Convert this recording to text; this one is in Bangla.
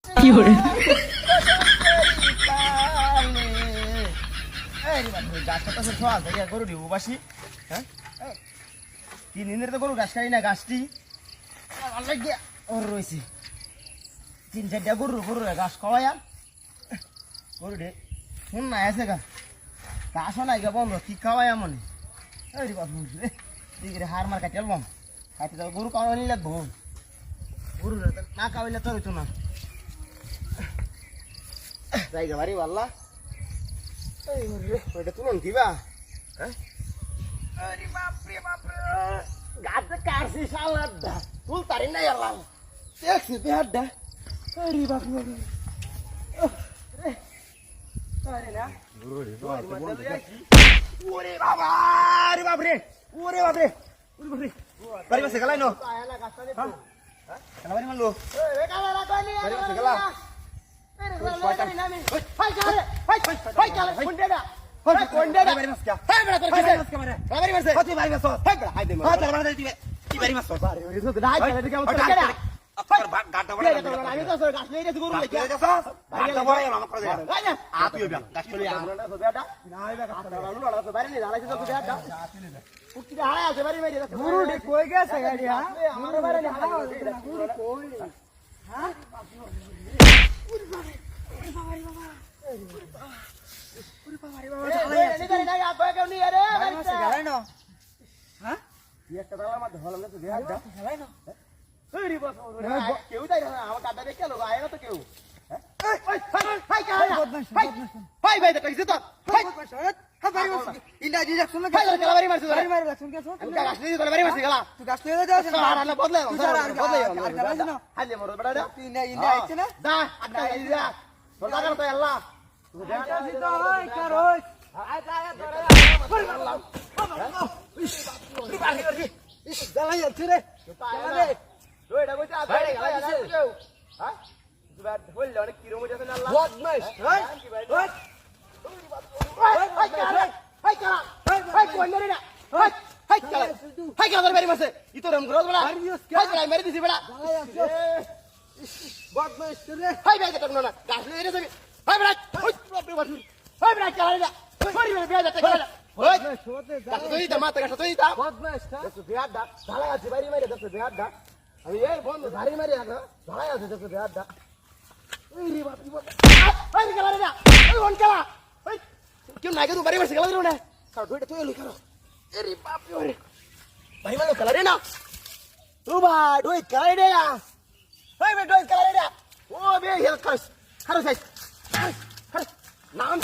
fiore, গাছটা তো সব আছে গরু দিব বাসি হ্যাঁ 3 দিনের তো গরু ঘাস খাই না গাছটি অনেক ওর রয়েছে 3-4টা গরুর ঘাস খাওয়ায়া গরু রে শুন না আছে গা ঘাস নাই গা বন্ধ কি খাওয়ায়া মনে এই বাবু রে হার মার কাটে বম খাইতে যাও গরু খাওয়া নিলে লাগবো গরু না খাওয়াইলে তো হইতো না জায়গা বাড়ি বাল্লা এই রে ওইটা তুলন দিবা হ্যাঁ আরে বাপ রে গাছ কাটছি শালাদা তুল তারি না এলাম দেখছি বিহারটা আরে বাপ রে আরে না ওরে বাবা আরে বাপ রে ওরে বাপ রে বাড়ি বসে গেলাই নো বাড়ি মানলো বাড়ি বসে গেলা নাম